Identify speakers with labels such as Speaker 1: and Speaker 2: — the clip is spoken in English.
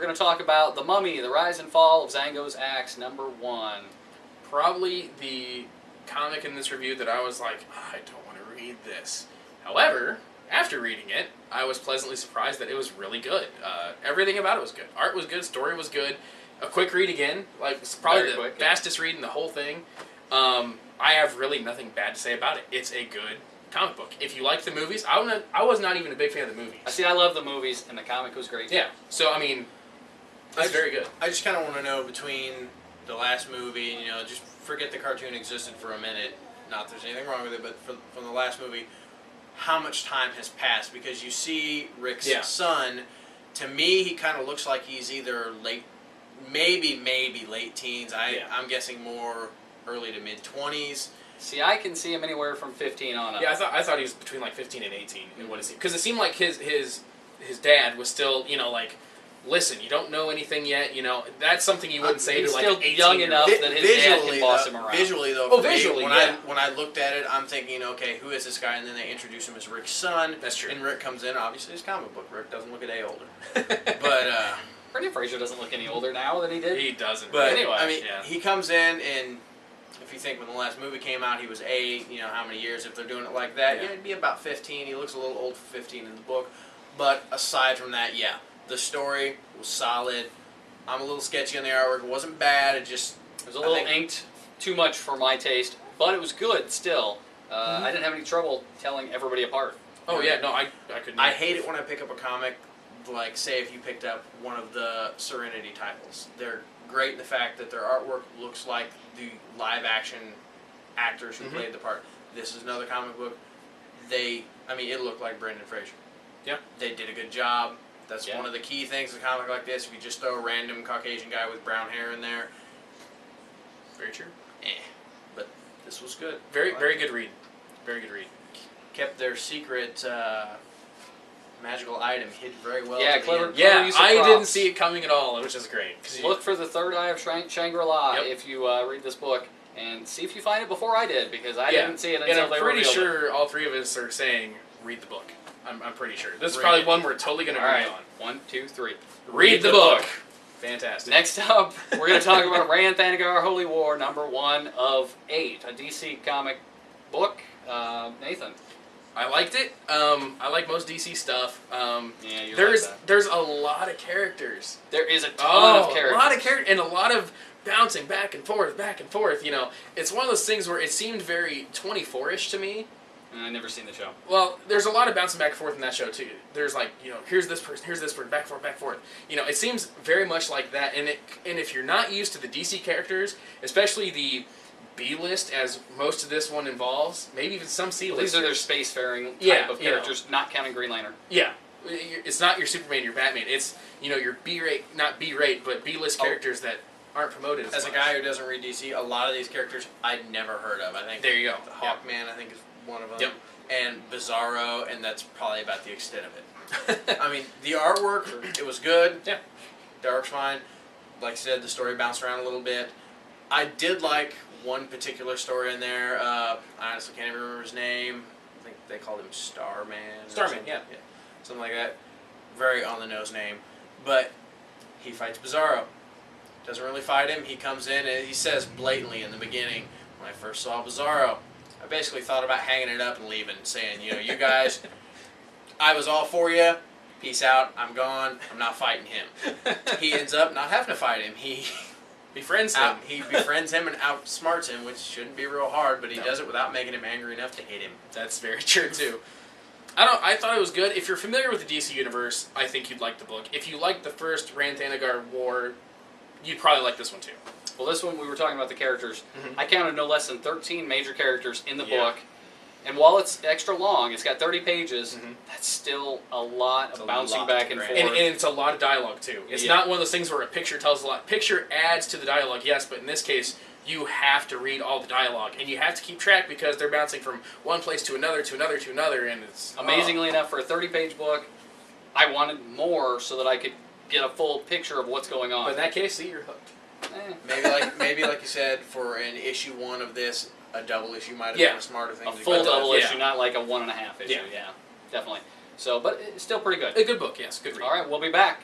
Speaker 1: we're going to talk about The Mummy, The Rise and Fall of Xango's Axe, #1.
Speaker 2: Probably the comic in this review that I was like, I don't want to read this. However, after reading it, I was pleasantly surprised that it was really good. Everything about it was good. Art was good, story was good. A quick read again, like it's probably
Speaker 1: Very
Speaker 2: the
Speaker 1: quick,
Speaker 2: fastest read in the whole thing. I have really nothing bad to say about it. It's a good comic book. If you like the movies, I was not even a big fan of the movies.
Speaker 1: See, I love the movies, and the comic was great.
Speaker 2: Yeah, so I mean, it's very good.
Speaker 3: I just kind of want to know between the last movie, and, just forget the cartoon existed for a minute. Not that there's anything wrong with it, but from the last movie, how much time has passed? Because you see Rick's son. To me, he kind of looks like he's either late, maybe late teens. I'm guessing more early to mid 20s.
Speaker 1: See, I can see him anywhere from 15 on up.
Speaker 2: Yeah, I thought he was between like 15 and 18 in what it seemed, because it seemed like his dad was still, like, listen, you don't know anything yet, that's something you wouldn't say to like an 18-year-old.
Speaker 1: He's still young enough that his dad can boss him around.
Speaker 3: Visually though, when I looked at it, I'm thinking, okay, who is this guy? And then they introduce him as Rick's son.
Speaker 2: That's true.
Speaker 3: And Rick comes in, obviously it's comic book. Rick doesn't look a day older. But
Speaker 1: Brendan Fraser doesn't look any older now than he did.
Speaker 2: He doesn't.
Speaker 3: But
Speaker 1: anyway,
Speaker 3: I mean, he comes in, and if you think when the last movie came out, he was 8. How many years? If they're doing it like that, it'd be about 15. He looks a little old for 15 in the book. But aside from that, the story was solid. I'm a little sketchy on the artwork. It wasn't bad. It was
Speaker 1: a little inked, too much for my taste, but it was good still. I didn't have any trouble telling everybody apart.
Speaker 2: Oh yeah, no, I couldn't.
Speaker 3: I hate it when I pick up a comic, like say if you picked up one of the Serenity titles. They're great in the fact that their artwork looks like the live action actors who played the part. This is another comic book. It looked like Brendan Fraser.
Speaker 2: Yeah.
Speaker 3: They did a good job. That's one of the key things in a comic like this. If you just throw a random Caucasian guy with brown hair in there.
Speaker 2: Very true.
Speaker 3: But this was good.
Speaker 2: Very good read. Very good read.
Speaker 3: Kept their secret magical item hid very well.
Speaker 1: Yeah, clever.
Speaker 2: Yeah,
Speaker 1: use of
Speaker 2: I
Speaker 1: props.
Speaker 2: didn't see it coming at all, which is great.
Speaker 1: Look for the third eye of Shangri-La if you read this book, and see if you find it before I did, because I didn't see it until they revealed it.
Speaker 2: And I'm pretty sure all three of us are saying, read the book. I'm pretty sure. This is probably one we're totally going to agree on.
Speaker 1: 1, 2, 3.
Speaker 2: Read the book. Fantastic.
Speaker 1: Next up, we're going to talk about Rann, Thanagar, Holy War, #1 of 8. A DC comic book. Nathan.
Speaker 2: I liked it. I like most DC stuff.
Speaker 3: There's a lot of characters.
Speaker 1: There is a ton of characters.
Speaker 2: A lot of characters, and a lot of bouncing back and forth, It's one of those things where it seemed very 24-ish to me.
Speaker 1: I've never seen the show.
Speaker 2: Well, there's a lot of bouncing back and forth in that show, too. There's like, here's this person, back and forth. It seems very much like that, and if you're not used to the DC characters, especially the B-list, as most of this one involves, maybe even some C-list.
Speaker 1: These are their spacefaring type of characters, not counting Green Lantern.
Speaker 2: Yeah. It's not your Superman, your Batman. It's, your B-rate, not B-rate, but B-list characters that aren't promoted as much.
Speaker 3: A guy who doesn't read DC, a lot of these characters I'd never heard of. I think
Speaker 2: there you go.
Speaker 3: Hawkman, I think, is one of them.
Speaker 2: Yep.
Speaker 3: And Bizarro, and that's probably about the extent of it. The artwork, it was good.
Speaker 2: Yeah.
Speaker 3: The artwork's fine. Like I said, the story bounced around a little bit. I did like one particular story in there. I honestly can't even remember his name. I think they called him Starman.
Speaker 2: Yeah.
Speaker 3: Something like that. Very on-the-nose name. But he fights Bizarro. Doesn't really fight him. He comes in and he says blatantly in the beginning, when I first saw Bizarro, I basically thought about hanging it up and leaving, saying, you guys, I was all for you. Peace out. I'm gone. I'm not fighting him. He ends up not having to fight him. He
Speaker 2: befriends him.
Speaker 3: He befriends him and outsmarts him, which shouldn't be real hard, but he does it without making him angry enough to hit him.
Speaker 2: That's very true, too. I thought it was good. If you're familiar with the DC Universe, I think you'd like the book. If you like the first Rann Thanagar War, you'd probably like this one, too.
Speaker 1: Well, this one, we were talking about the characters. I counted no less than 13 major characters in the book. And while it's extra long, it's got 30 pages, that's still a lot of bouncing back and forth.
Speaker 2: And it's a lot of dialogue, too. It's not one of those things where a picture tells a lot. Picture adds to the dialogue, yes, but in this case, you have to read all the dialogue. And you have to keep track because they're bouncing from one place to another, and it's...
Speaker 1: Amazingly enough, for a 30-page book, I wanted more so that I could get a full picture of what's going on.
Speaker 2: But in that case, see, you're hooked.
Speaker 3: Maybe like you said, for an issue 1 of this, a double issue might have been a smarter thing.
Speaker 1: A full double issue, not like a 1.5 issue. Yeah, definitely. So, but it's still pretty good.
Speaker 2: A good book, yes. Good read.
Speaker 1: All right, we'll be back.